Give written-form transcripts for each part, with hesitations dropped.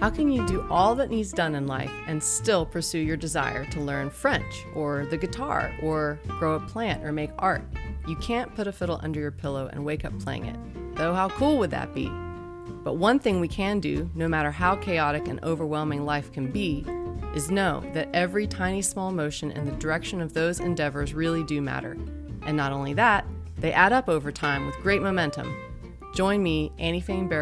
How can you do all that needs done in life and still pursue your desire to learn French or the guitar or grow a plant or make art? You can't put a fiddle under your pillow and wake up playing it, though how cool would that be? But one thing we can do, no matter how chaotic and overwhelming life can be, is know that every tiny small motion in the direction of those endeavors really do matter. And not only that, they add up over time with great momentum. Join me, Fain,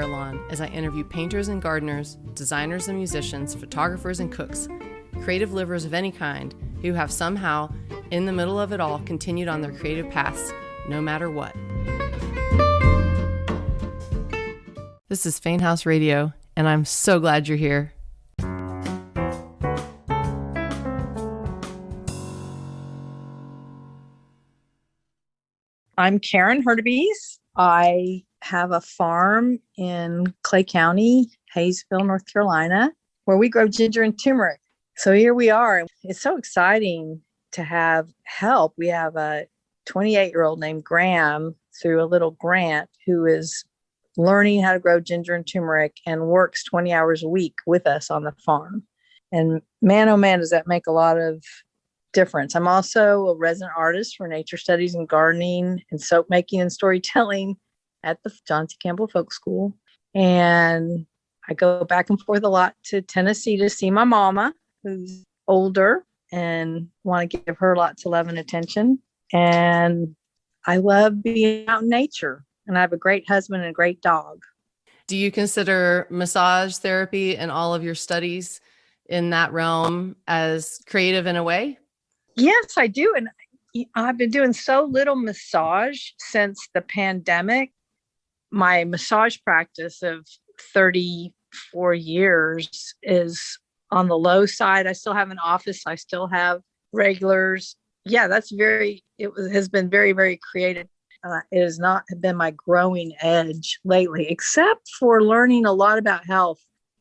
as I interview painters and gardeners, designers and musicians, photographers and cooks, creative livers of any kind, who have somehow, in the middle of it all, continued on their creative paths, no matter what. This is Fain House Radio, and I'm so glad you're here. I'm Karen Hurtubise. I have a farm in Clay County, Hayesville, North Carolina, where we grow ginger and turmeric. So here we are. It's so exciting to have help. We have a 28-year-old named Graham through a little grant who is learning how to grow ginger and turmeric and works 20 hours a week with us on the farm. And man, oh man, does that make a lot of difference. I'm also a resident artist for nature studies and gardening and soap making and storytelling at the Campbell Folk School. And I go back and forth a lot to Tennessee to see my mama, who's older, and want to give her lots of love and attention. And I love being out in nature. And I have a great husband and a great dog. Do you consider massage therapy and all of your studies in that realm as creative in a way? Yes, I do. And I've been doing so little massage since the pandemic. My massage practice of 34 years is on the low side. I still have an office. I still have regulars. Yeah, has been very, very creative. It has not been my growing edge lately, except for learning a lot about health.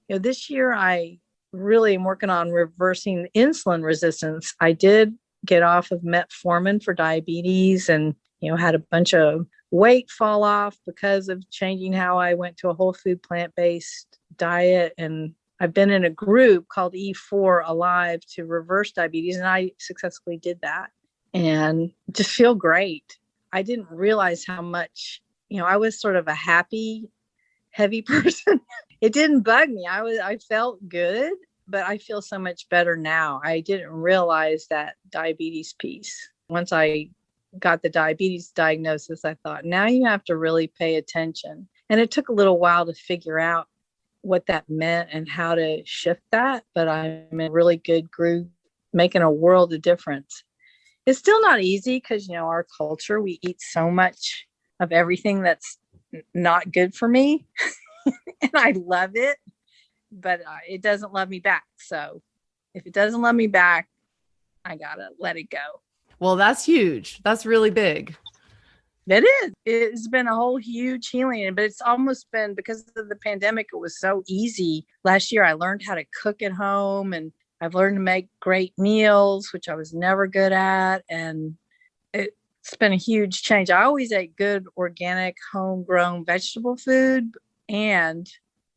This year I really am working on reversing insulin resistance. I did get off of metformin for diabetes and, had a bunch of weight fall off because of changing how I went to a whole food plant-based diet. And I've been in a group called E4 Alive to reverse diabetes. And I successfully did that and just feel great. I didn't realize how much, I was sort of a happy, heavy person. It didn't bug me. I felt good, but I feel so much better now. I didn't realize that diabetes piece. Once I got the diabetes diagnosis, I thought, now you have to really pay attention. And it took a little while to figure out what that meant and how to shift that. But I'm in a really good groove, making a world of difference. It's still not easy because, our culture, we eat so much of everything that's not good for me. And I love it, but it doesn't love me back. So if it doesn't love me back, I gotta let it go. Well, that's huge. That's really big. It is. It's been a whole huge healing, but it's almost been because of the pandemic. It was so easy. Last year, I learned how to cook at home, and I've learned to make great meals, which I was never good at. And it's been a huge change. I always ate good, organic, homegrown vegetable food. And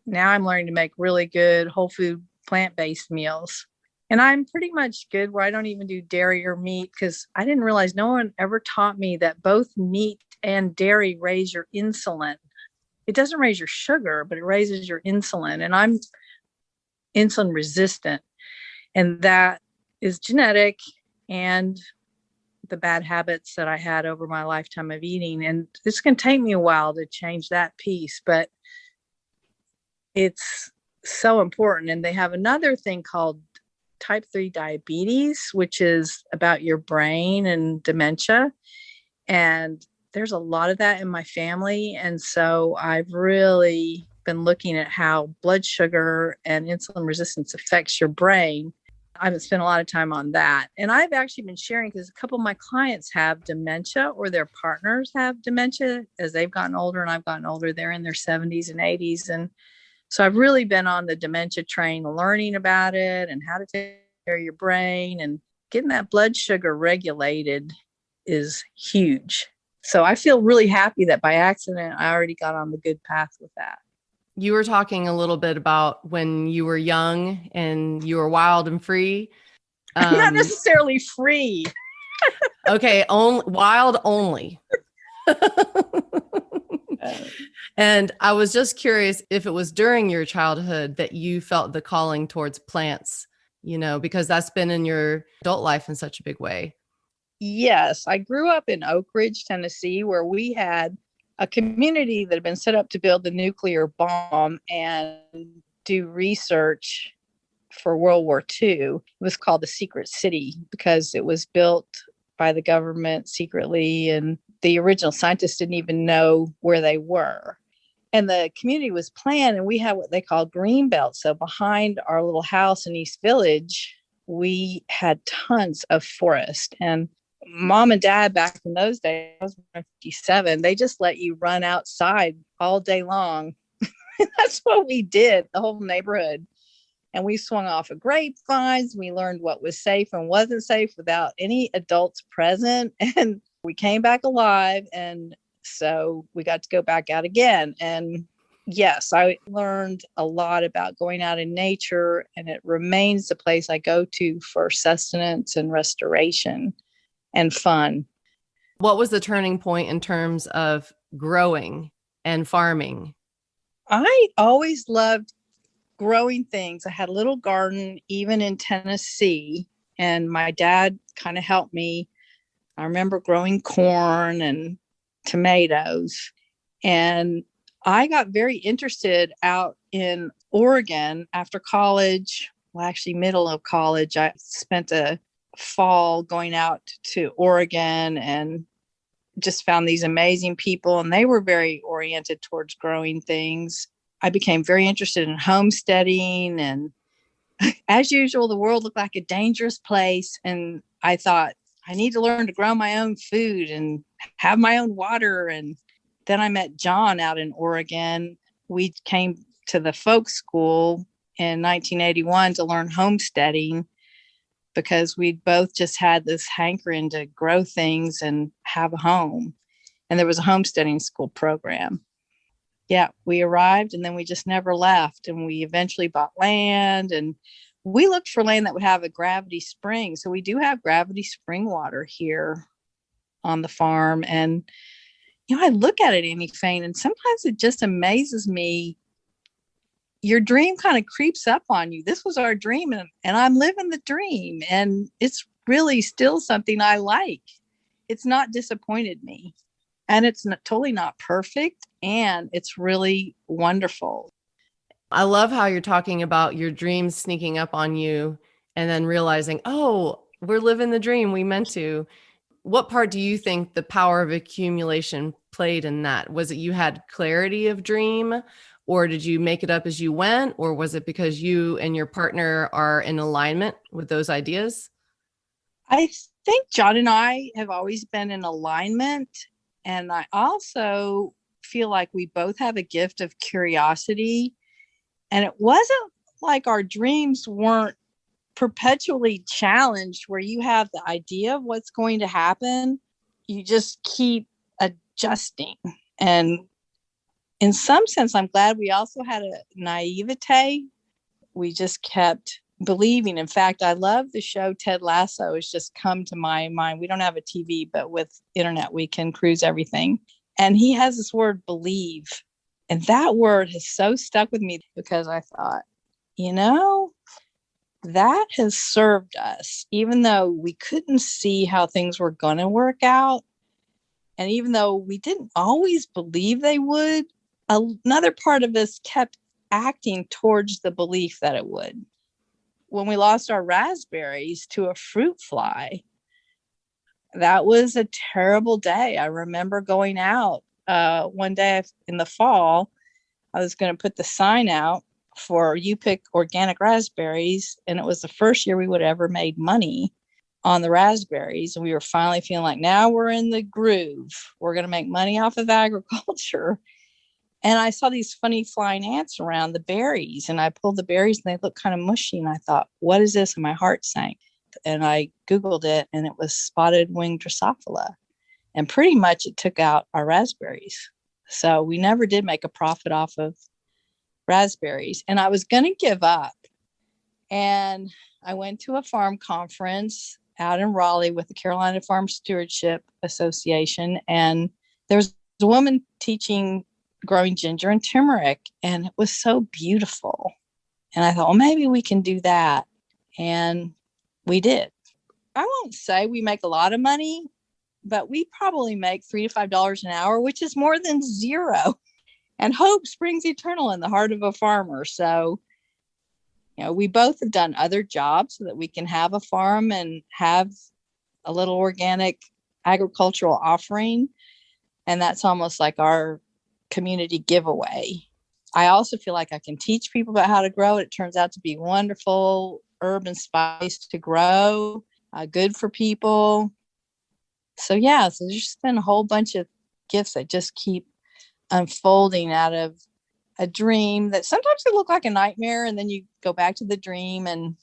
now I'm learning to make really good whole food plant-based meals. And I'm pretty much good where I don't even do dairy or meat because I didn't realize no one ever taught me that both meat and dairy raise your insulin. It doesn't raise your sugar, but it raises your insulin. And I'm insulin resistant. And that is genetic and the bad habits that I had over my lifetime of eating. And it's going to take me a while to change that piece, but it's so important. And they have another thing called type 3 diabetes, which is about your brain and dementia. And there's a lot of that in my family. And so I've really been looking at how blood sugar and insulin resistance affects your brain. I've spent a lot of time on that. And I've actually been sharing because a couple of my clients have dementia or their partners have dementia as they've gotten older and I've gotten older. They're in their 70s and 80s. And so I've really been on the dementia train, learning about it and how to take care of your brain, and getting that blood sugar regulated is huge. So I feel really happy that by accident, I already got on the good path with that. You were talking a little bit about when you were young and you were wild and free. Not necessarily free. Okay, wild only. And I was just curious if it was during your childhood that you felt the calling towards plants, because that's been in your adult life in such a big way. Yes, I grew up in Oak Ridge, Tennessee, where we had a community that had been set up to build the nuclear bomb and do research for World War II. It was called the Secret City because it was built by the government secretly, and the original scientists didn't even know where they were. And the community was planned, and we had what they call green belt. So behind our little house in East Village, we had tons of forest. And Mom and Dad back in those days, I was 57, they just let you run outside all day long. That's what we did, the whole neighborhood. And we swung off of grapevines. We learned what was safe and wasn't safe without any adults present. And we came back alive. And so we got to go back out again. And yes, I learned a lot about going out in nature, and it remains the place I go to for sustenance and restoration and fun. What was the turning point in terms of growing and farming? I always loved growing things. I had a little garden even in Tennessee, and my dad kind of helped me. I remember growing corn and tomatoes, and I got very interested out in Oregon after college. Well, actually middle of college, I spent a fall going out to Oregon and just found these amazing people, and they were very oriented towards growing things. I became very interested in homesteading, and as usual, the world looked like a dangerous place. And I thought, I need to learn to grow my own food and have my own water. And then I met John out in Oregon. We came to the folk school in 1981 to learn homesteading because we'd both just had this hankering to grow things and have a home. And there was a homesteading school program. Yeah, we arrived and then we just never left. And we eventually bought land, and we looked for land that would have a gravity spring. So we do have gravity spring water here on the farm. And, I look at it, Amy Fain, and sometimes it just amazes me. Your dream kind of creeps up on you. This was our dream, and I'm living the dream. And it's really still something I like. It's not disappointed me. And it's totally not perfect. And it's really wonderful. I love how you're talking about your dreams sneaking up on you and then realizing, oh, we're living the dream we meant to. What part do you think the power of accumulation played in that? Was it you had clarity of dream, or did you make it up as you went? Or was it because you and your partner are in alignment with those ideas? I think John and I have always been in alignment. And I also feel like we both have a gift of curiosity. And it wasn't like our dreams weren't perpetually challenged, where you have the idea of what's going to happen. You just keep adjusting. And in some sense, I'm glad we also had a naivete. We just kept believing. In fact, I love the show Ted Lasso. It's just come to my mind. We don't have a TV, but with internet, we can cruise everything. And he has this word, believe. And that word has so stuck with me because I thought, that has served us, even though we couldn't see how things were going to work out. And even though we didn't always believe they would, another part of us kept acting towards the belief that it would. When we lost our raspberries to a fruit fly, that was a terrible day. I remember going out one day in the fall. I was going to put the sign out for You Pick Organic Raspberries. And it was the first year we would ever made money on the raspberries. And we were finally feeling like, now we're in the groove. We're going to make money off of agriculture. And I saw these funny flying ants around the berries. And I pulled the berries and they looked kind of mushy. And I thought, what is this? And my heart sank. And I Googled it, and it was spotted winged Drosophila. And pretty much it took out our raspberries. So we never did make a profit off of raspberries, and I was going to give up. And I went to a farm conference out in Raleigh with the Carolina Farm Stewardship Association. And there was a woman teaching growing ginger and turmeric, and it was so beautiful. And I thought, well, maybe we can do that. And we did. I won't say we make a lot of money, but we probably make $3 to $5 an hour, which is more than zero. And hope springs eternal in the heart of a farmer. So, we both have done other jobs so that we can have a farm and have a little organic agricultural offering. And that's almost like our community giveaway. I also feel like I can teach people about how to grow it. It turns out to be wonderful herb and spice to grow, good for people. So there's just been a whole bunch of gifts that just keep unfolding out of a dream that sometimes they look like a nightmare, and then you go back to the dream and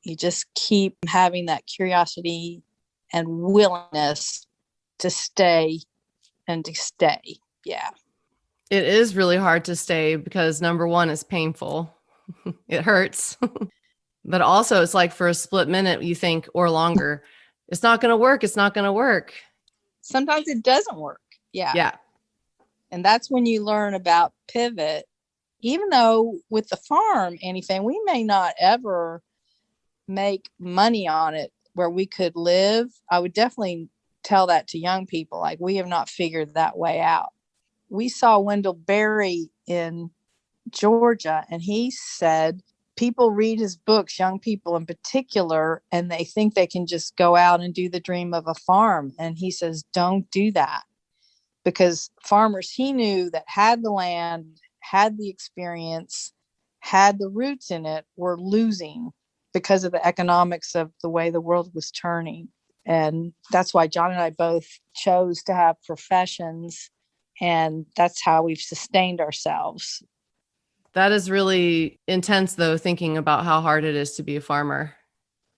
you just keep having that curiosity and willingness to stay and to stay. Yeah. It is really hard to stay because number one, it's painful. It hurts. But also it's like for a split minute, you think, or longer, it's not going to work. It's not going to work. Sometimes it doesn't work. Yeah. Yeah. And that's when you learn about pivot. Even though with the farm, anything, we may not ever make money on it where we could live. I would definitely tell that to young people. Like, we have not figured that way out. We saw Wendell Berry in Georgia, and he said people read his books, young people in particular, and they think they can just go out and do the dream of a farm. And he says, don't do that, because farmers he knew that had the land, had the experience, had the roots in it, were losing because of the economics of the way the world was turning. And that's why John and I both chose to have professions, and that's how we've sustained ourselves. That is really intense, though, thinking about how hard it is to be a farmer.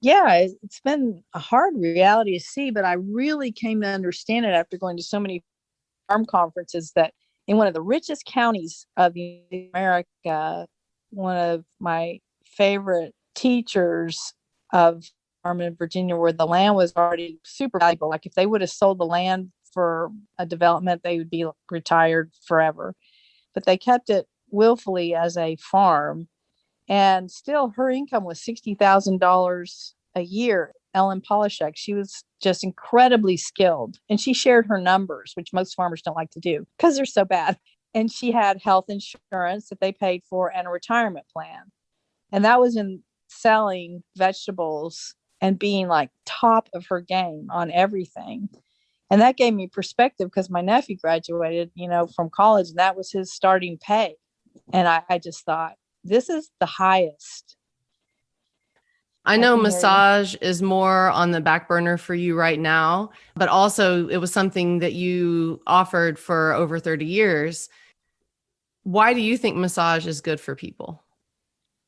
Yeah, it's been a hard reality to see, but I really came to understand it after going to so many farm conferences that in one of the richest counties of America, one of my favorite teachers of farm in Virginia, where the land was already super valuable. Like, if they would have sold the land for a development, they would be retired forever. But they kept it willfully as a farm, and still her income was $60,000 a year. Ellen Polishek, she was just incredibly skilled, and she shared her numbers, which most farmers don't like to do because they're so bad. And she had health insurance that they paid for and a retirement plan. And that was in selling vegetables and being like top of her game on everything. And that gave me perspective because my nephew graduated, from college, and that was his starting pay. And I just thought, this is the highest. I know massage is more on the back burner for you right now, but also it was something that you offered for over 30 years. Why do you think massage is good for people?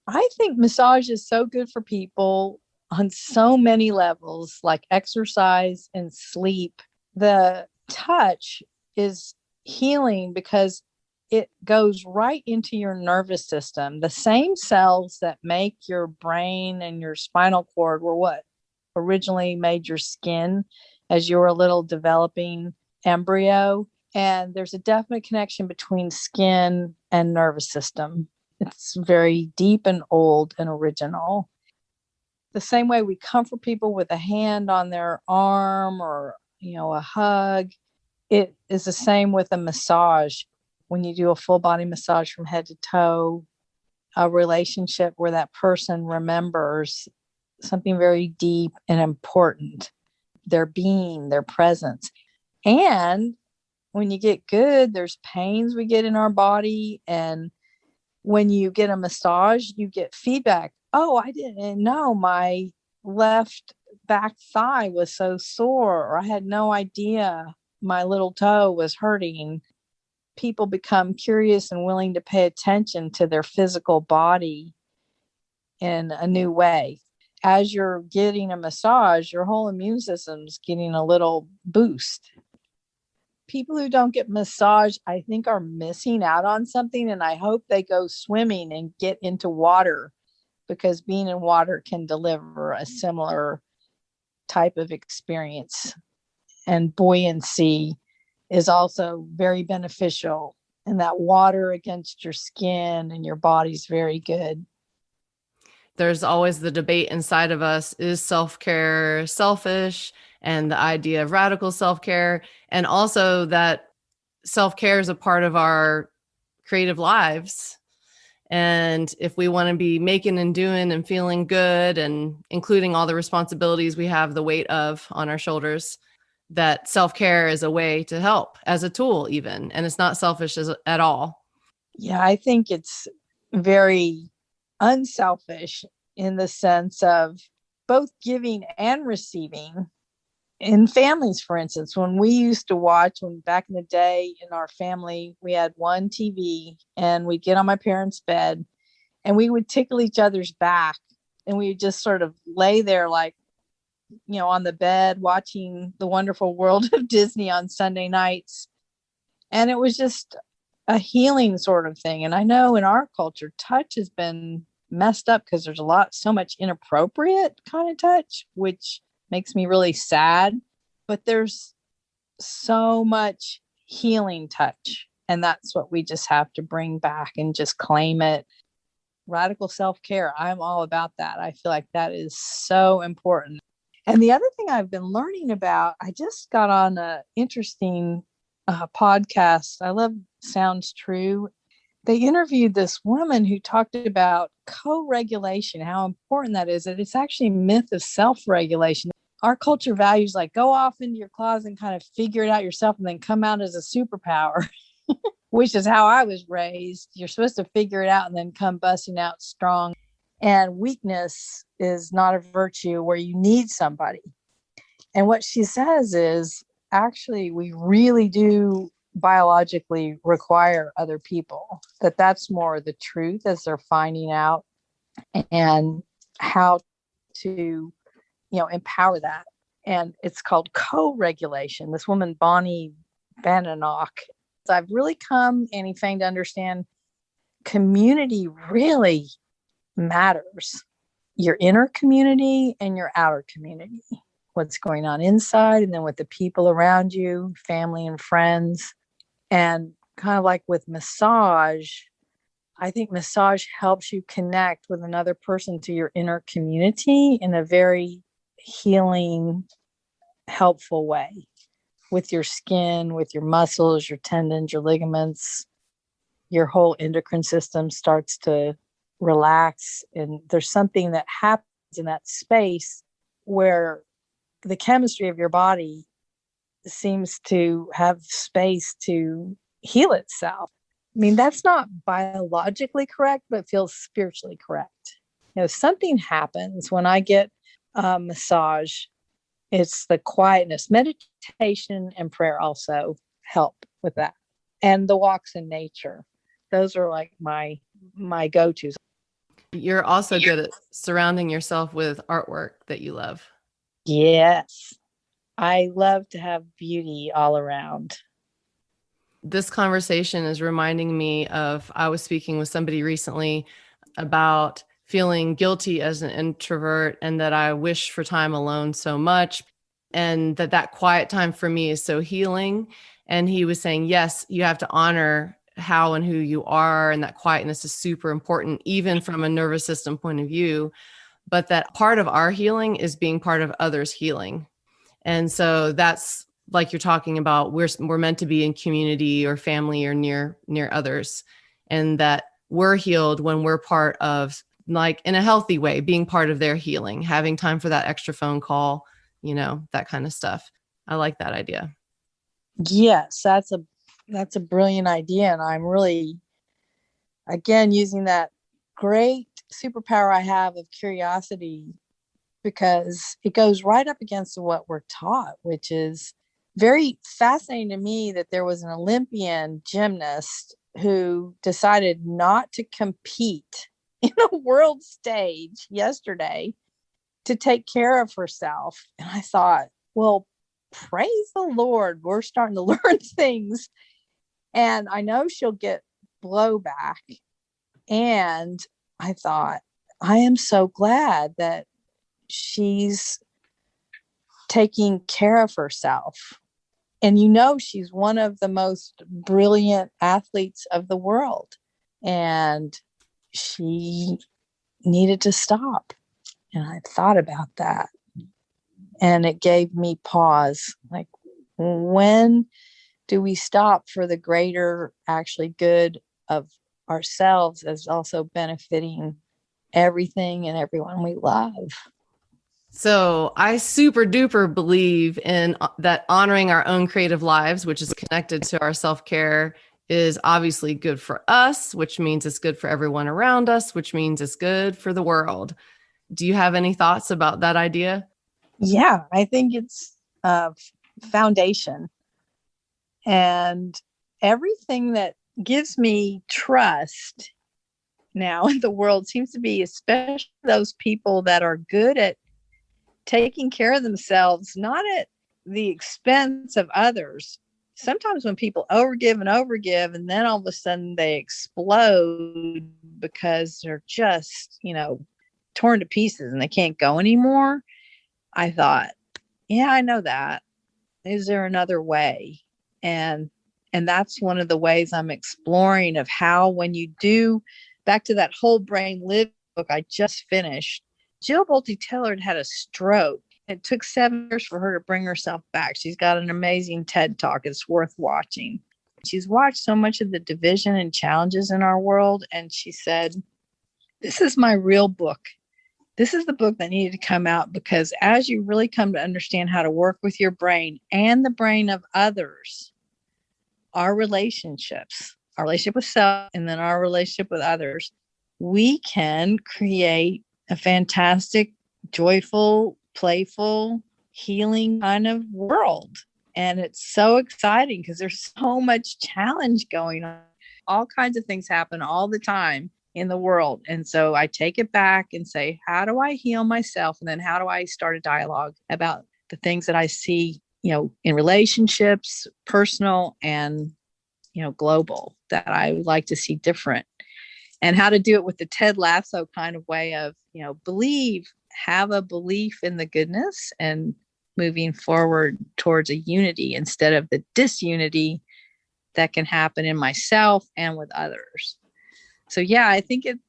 I think massage is so good for people on so many levels, like exercise and sleep. The touch is healing because it goes right into your nervous system. The same cells that make your brain and your spinal cord were what originally made your skin as you were a little developing embryo. And there's a definite connection between skin and nervous system. It's very deep and old and original. The same way we comfort people with a hand on their arm or, a hug, it is the same with a massage. When you do a full body massage from head to toe, a relationship where that person remembers something very deep and important, their being, their presence. And when you get good, there's pains we get in our body. And when you get a massage, you get feedback. Oh, I didn't know my left back thigh was so sore, or I had no idea my little toe was hurting. People become curious and willing to pay attention to their physical body in a new way. As you're getting a massage, your whole immune system's getting a little boost. people who don't get massage, I think, are missing out on something. And I hope they go swimming and get into water, because being in water can deliver a similar type of experience. And buoyancy is also very beneficial. And that water against your skin and your body's very good. There's always the debate inside of us, is self-care selfish? And the idea of radical self-care, and also that self-care is a part of our creative lives. And if we want to be making and doing and feeling good and including all the responsibilities we have the weight of on our shoulders, that self-care is a way to help, as a tool even. And it's not selfish at all. Yeah, I think it's very unselfish in the sense of both giving and receiving. In families, for instance, when we used to watch, when back in the day in our family, we had one TV, and we'd get on my parents' bed and we would tickle each other's back, and we would just sort of lay there like, on the bed watching The Wonderful World of Disney on Sunday nights. And it was just a healing sort of thing. And I know in our culture, touch has been messed up because there's so much inappropriate kind of touch, which makes me really sad. But there's so much healing touch. And that's what we just have to bring back and just claim it. Radical self-care. I'm all about that. I feel like that is so important. And the other thing I've been learning about, I just got on an interesting podcast. I love Sounds True. They interviewed this woman who talked about co-regulation, how important that is. That it's actually a myth of self-regulation. Our culture values like go off into your closet and kind of figure it out yourself and then come out as a superpower, which is how I was raised. You're supposed to figure it out and then come busting out strong. And weakness is not a virtue where you need somebody. And what she says is, actually, we really do biologically require other people. That's more the truth as they're finding out, and how to, empower that. And it's called co-regulation. This woman, Bonnie Bananock. I've really come, Annie Fain, to understand community really matters. Your inner community and your outer community, what's going on inside, and then with the people around you, family and friends. And kind of like with massage, I think massage helps you connect with another person to your inner community in a very healing, helpful way, with your skin, with your muscles, your tendons, your ligaments. Your whole endocrine system starts to relax, and there's something that happens in that space where the chemistry of your body seems to have space to heal itself. I mean, that's not biologically correct, but feels spiritually correct. Something happens when I get a massage. It's the quietness. Meditation and prayer also help with that, and the walks in nature. Those are like my go-tos. You're also good at surrounding yourself with artwork that you love. Yes. I love to have beauty all around. This conversation is reminding me of, I was speaking with somebody recently about feeling guilty as an introvert, and that I wish for time alone so much, and that quiet time for me is so healing. And he was saying, yes, you have to honor how and who you are, and that quietness is super important, even from a nervous system point of view. But that part of our healing is being part of others' healing. And so that's like you're talking about, we're meant to be in community or family or near others, and that we're healed when we're part of, like, in a healthy way, being part of their healing, having time for that extra phone call, that kind of stuff. I like that idea. Yes, that's a brilliant idea. And I'm really, again, using that great superpower I have of curiosity, because it goes right up against what we're taught, which is very fascinating to me, that there was an Olympian gymnast who decided not to compete in a world stage yesterday to take care of herself. And I thought, well, praise the Lord, we're starting to learn things. And I know she'll get blowback. And I thought, I am so glad that she's taking care of herself. And she's one of the most brilliant athletes of the world. And she needed to stop. And I thought about that. And it gave me pause. Like, when do we stop for the greater actually good of ourselves as also benefiting everything and everyone we love? So I super duper believe in that honoring our own creative lives, which is connected to our self-care, is obviously good for us, which means it's good for everyone around us, which means it's good for the world. Do you have any thoughts about that idea? Yeah, I think it's a foundation. And everything that gives me trust now in the world seems to be especially those people that are good at taking care of themselves, not at the expense of others. Sometimes when people overgive, and then all of a sudden they explode because they're just, torn to pieces and they can't go anymore. I thought, yeah, I know that. Is there another way? And that's one of the ways I'm exploring of how, when you do, back to that Whole Brain Live book I just finished, Jill Bolte Taylor had a stroke. It took 7 years for her to bring herself back. She's got an amazing TED Talk. It's worth watching. She's watched so much of the division and challenges in our world. And she said, this is my real book. This is the book that needed to come out, because as you really come to understand how to work with your brain and the brain of others, our relationships, our relationship with self, and then our relationship with others, we can create a fantastic, joyful, playful, healing kind of world. And it's so exciting because there's so much challenge going on. All kinds of things happen all the time in the world. And so I take it back and say, how do I heal myself? And then how do I start a dialogue about the things that I see, in relationships, personal and, global, that I would like to see different, and how to do it with the Ted Lasso kind of way of, have a belief in the goodness and moving forward towards a unity instead of the disunity that can happen in myself and with others. So, yeah, I think it's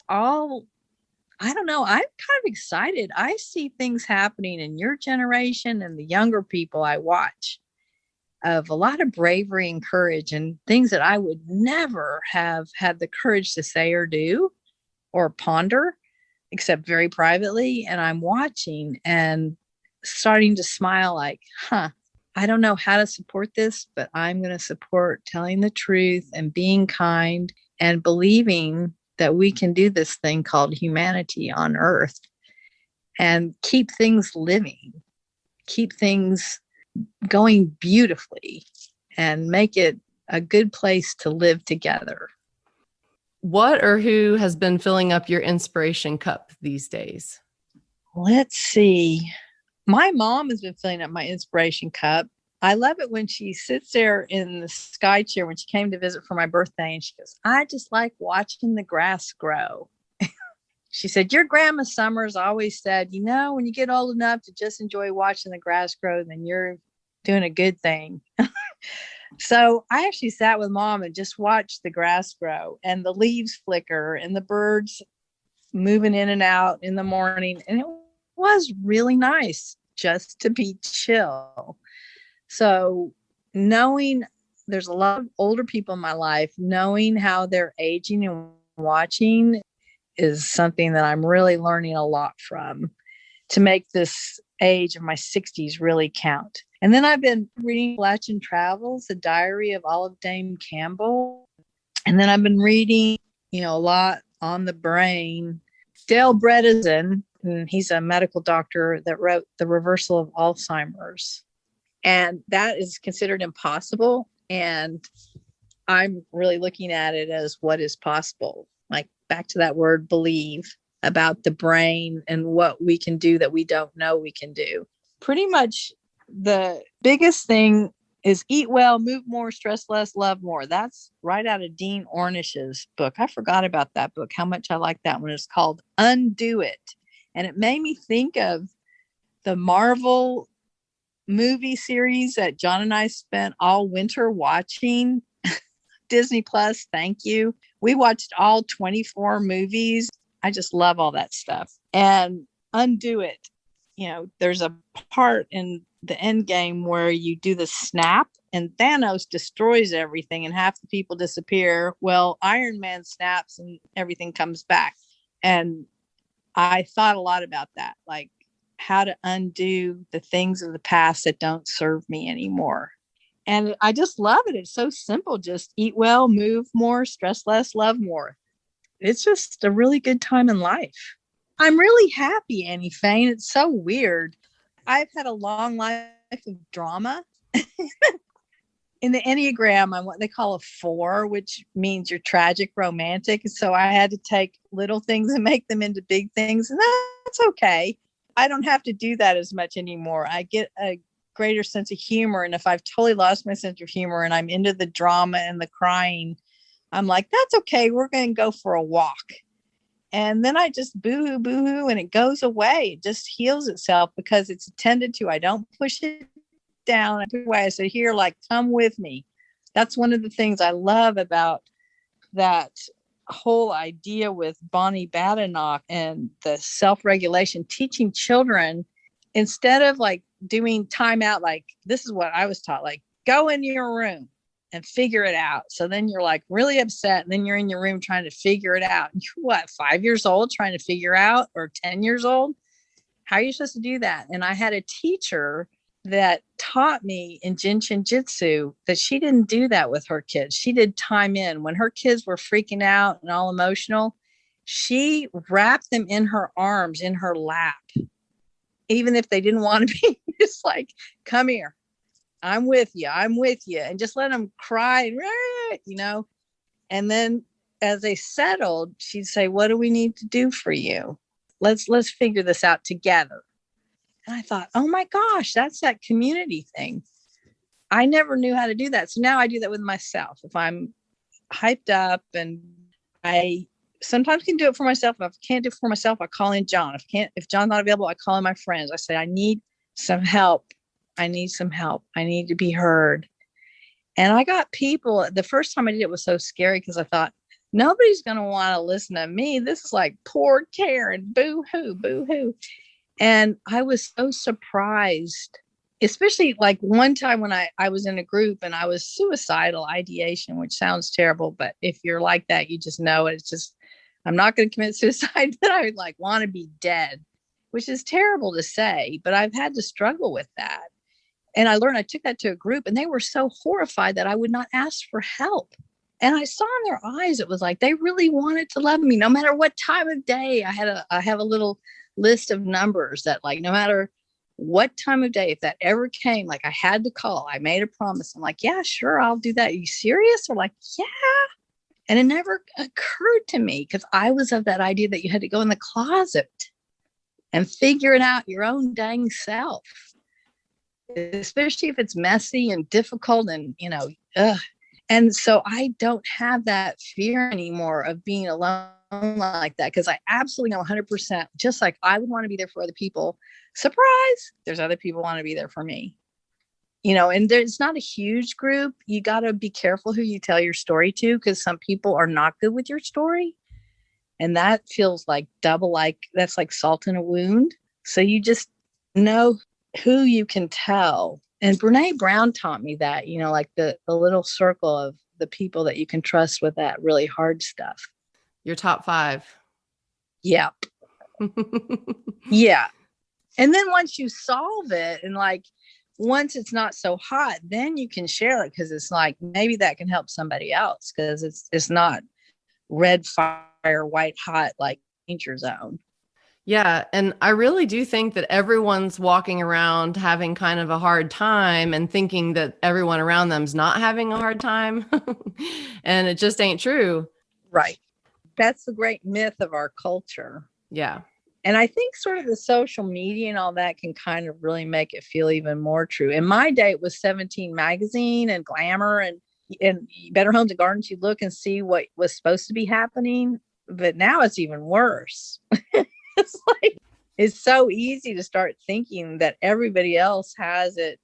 all, I don't know. I'm kind of excited. I see things happening in your generation and the younger people I watch, of a lot of bravery and courage and things that I would never have had the courage to say or do or ponder, except very privately. And I'm watching and starting to smile like, I don't know how to support this, but I'm going to support telling the truth and being kind and believing that we can do this thing called humanity on earth and keep things living, keep things going beautifully, and make it a good place to live together. What or who has been filling up your inspiration cup these days? Let's see. My mom has been filling up my inspiration cup. I love it when she sits there in the sky chair when she came to visit for my birthday, and she goes, I just like watching the grass grow. She said, your grandma Summers always said, when you get old enough to just enjoy watching the grass grow, then you're doing a good thing. So I actually sat with Mom and just watched the grass grow and the leaves flicker and the birds moving in and out in the morning. And it was really nice just to be chill. So knowing there's a lot of older people in my life, knowing how they're aging and watching is something that I'm really learning a lot from, to make this age of my 60s really count. And then I've been reading Appalachian Travels, The Diary of Olive Dame Campbell. And then I've been reading, a lot on the brain. Dale Bredesen, he's a medical doctor that wrote The Reversal of Alzheimer's. And that is considered impossible. And I'm really looking at it as what is possible. Like, back to that word believe, about the brain and what we can do that we don't know we can do. Pretty much The biggest thing is eat well, move more, stress less, love more. That's right out of Dean Ornish's book. I forgot about that book, how much I like that one. It's called Undo It. And it made me think of the Marvel movie series that John and I spent all winter watching. Disney Plus, thank you. We watched all 24 movies. I just love all that stuff. And Undo It. There's a part in the end game where you do the snap and Thanos destroys everything and half the people disappear. Well, Iron Man snaps and everything comes back. And I thought a lot about that, like how to undo the things of the past that don't serve me anymore. And I just love it. It's so simple. Just eat well, move more, stress less, love more. It's just a really good time in life. I'm really happy, Annie Fain. It's so weird. I've had a long life of drama. In the Enneagram, I'm what they call a 4, which means you're tragic romantic. So I had to take little things and make them into big things. And that's okay. I don't have to do that as much anymore. I get a greater sense of humor. And if I've totally lost my sense of humor and I'm into the drama and the crying, I'm like, that's okay. We're going to go for a walk. And then I just boo-hoo, and it goes away. It just heals itself because it's attended to. I don't push it down. I say, here, like, come with me. That's one of the things I love about that whole idea with Bonnie Badenoch and the self-regulation, teaching children, instead of like doing timeout, like this is what I was taught, like go in your room and figure it out. So then you're like really upset. And then you're in your room trying to figure it out. You're what, 5 years old trying to figure out, or 10 years old? How are you supposed to do that? And I had a teacher that taught me in Jinshin Jitsu that she didn't do that with her kids. She did time in. When her kids were freaking out and all emotional, she wrapped them in her arms, in her lap, even if they didn't want to be. Just like, come here. I'm with you. I'm with you. And just let them cry, And then as they settled, she'd say, what do we need to do for you? Let's figure this out together. And I thought, oh my gosh, that's that community thing. I never knew how to do that. So now I do that with myself. If I'm hyped up, and I sometimes can do it for myself. If I can't do it for myself, I call in John. If John's not available, I call in my friends. I say, I need some help. I need some help. I need to be heard. And I got people, the first time I did it was so scary because I thought, nobody's going to want to listen to me. This is like poor Karen, boo-hoo, boo-hoo. And I was so surprised, especially like one time when I was in a group and I was suicidal ideation, which sounds terrible. But if you're like that, you just know it. It's just, I'm not going to commit suicide, but I like want to be dead, which is terrible to say, but I've had to struggle with that. And I took that to a group and they were so horrified that I would not ask for help. And I saw in their eyes, it was like they really wanted to love me no matter what time of day. I have a little list of numbers that, like, no matter what time of day, if that ever came, like I had to call. I made a promise. I'm like, yeah, sure, I'll do that. Are you serious? They're like, yeah. And it never occurred to me because I was of that idea that you had to go in the closet and figure it out your own dang self, especially if it's messy and difficult and, And so I don't have that fear anymore of being alone like that, because I absolutely know 100%, just like I would want to be there for other people. Surprise, there's other people want to be there for me. And there's not a huge group. You got to be careful who you tell your story to, because some people are not good with your story. And that feels like that's like salt in a wound. So you just know who you can tell. And Brene Brown taught me that, like the little circle of the people that you can trust with that really hard stuff. Your top 5. Yep. Yeah. And then once you solve it, and like once it's not so hot, then you can share it, because it's like maybe that can help somebody else, because it's not red fire, white hot, like danger zone. Yeah. And I really do think that everyone's walking around having kind of a hard time and thinking that everyone around them's not having a hard time. And it just ain't true. Right. That's the great myth of our culture. Yeah. And I think sort of the social media and all that can kind of really make it feel even more true. In my day, it was 17 magazine and Glamour and Better Homes and Gardens. You look and see what was supposed to be happening, but now it's even worse. It's like, it's so easy to start thinking that everybody else has it.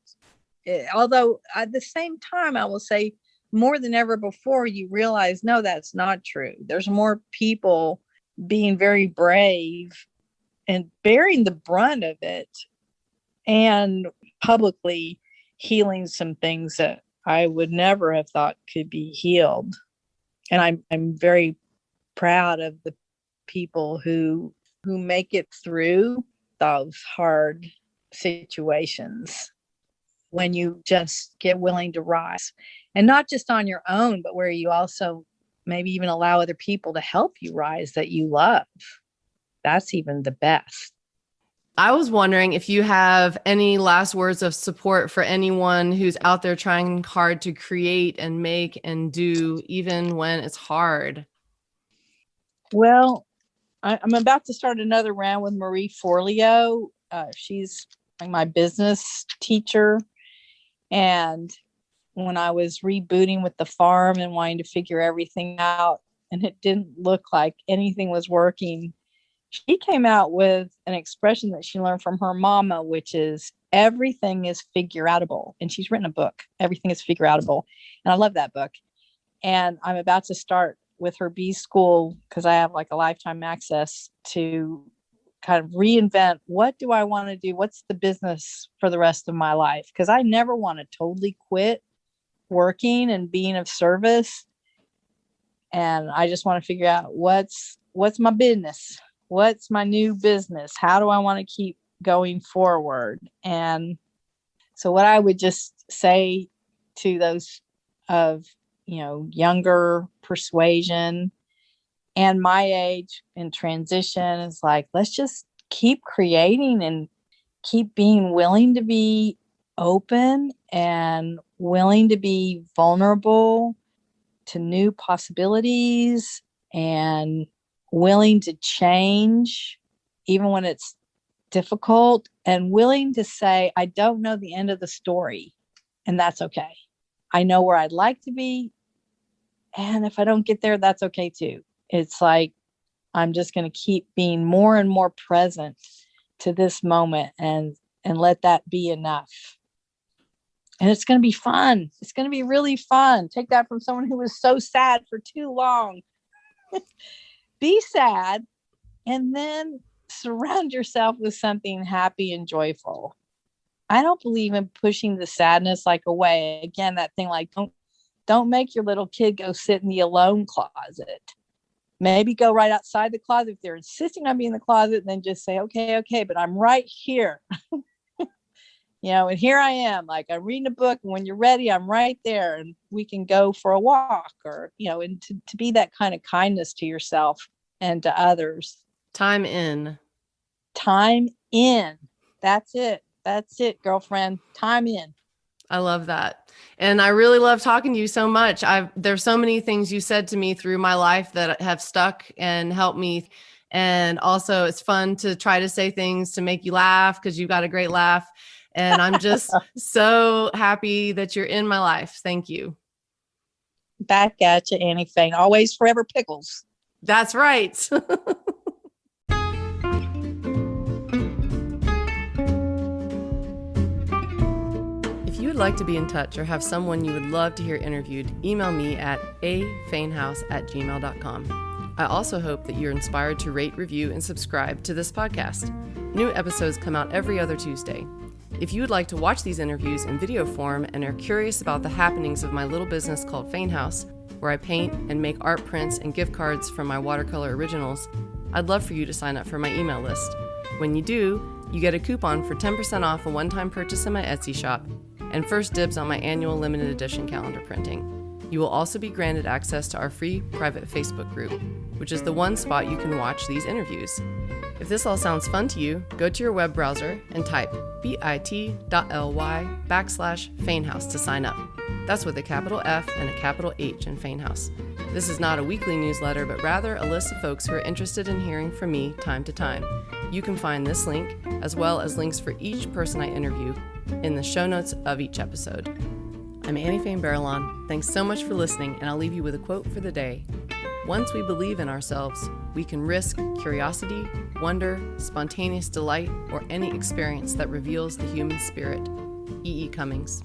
Although at the same time, I will say more than ever before, you realize, no, that's not true. There's more people being very brave and bearing the brunt of it and publicly healing some things that I would never have thought could be healed. And I'm very proud of the people who make it through those hard situations when you just get willing to rise, and not just on your own, but where you also maybe even allow other people to help you rise that you love. That's even the best. I was wondering if you have any last words of support for anyone who's out there trying hard to create and make and do, even when it's hard. Well, I'm about to start another round with Marie Forleo. She's my business teacher. And when I was rebooting with the farm and wanting to figure everything out, and it didn't look like anything was working, she came out with an expression that she learned from her mama, which is everything is figure outable. And she's written a book, Everything is Figure Outable. And I love that book. And I'm about to start with Hurtubise school because I have like a lifetime access to kind of reinvent, what do I want to do? What's the business for the rest of my life? Because I never want to totally quit working and being of service. And I just want to figure out what's my business? What's my new business? How do I want to keep going forward? And so what I would just say to those of, younger persuasion and my age in transition is like, let's just keep creating and keep being willing to be open and willing to be vulnerable to new possibilities and willing to change even when it's difficult, and willing to say, I don't know the end of the story, and that's okay. I know where I'd like to be, and if I don't get there, that's okay too. It's like, I'm just going to keep being more and more present to this moment and let that be enough. And it's going to be fun. It's going to be really fun. Take that from someone who was so sad for too long. Be sad and then surround yourself with something happy and joyful. I don't believe in pushing the sadness like away. Again, that thing like, don't make your little kid go sit in the alone closet. Maybe go right outside the closet. If they're insisting on being in the closet, then just say, okay, but I'm right here. And here I am, like I'm reading a book, and when you're ready, I'm right there, and we can go for a walk, or, and to be that kind of kindness to yourself and to others. Time in. That's it, girlfriend. Time in. I love that. And I really love talking to you so much. There's so many things you said to me through my life that have stuck and helped me. And also it's fun to try to say things to make you laugh because you've got a great laugh. And I'm just so happy that you're in my life. Thank you. Back at you, Annie Fain. Always forever pickles. That's right. If you would like to be in touch or have someone you would love to hear interviewed, email me at afainhouse@gmail.com. I also hope that you're inspired to rate, review, and subscribe to this podcast. New episodes come out every other Tuesday. If you would like to watch these interviews in video form and are curious about the happenings of my little business called Fain House, where I paint and make art prints and gift cards from my watercolor originals, I'd love for you to sign up for my email list. When you do, you get a coupon for 10% off a one-time purchase in my Etsy shop and first dibs on my annual limited edition calendar printing. You will also be granted access to our free private Facebook group, which is the one spot you can watch these interviews. If this all sounds fun to you, go to your web browser and type bit.ly/Fainhouse to sign up. That's with a capital F and a capital H in Fain House. This is not a weekly newsletter, but rather a list of folks who are interested in hearing from me time to time. You can find this link, as well as links for each person I interview, in the show notes of each episode. I'm Annie Fain Barrelon. Thanks so much for listening, and I'll leave you with a quote for the day. Once we believe in ourselves, we can risk curiosity, wonder, spontaneous delight, or any experience that reveals the human spirit. E. E. Cummings.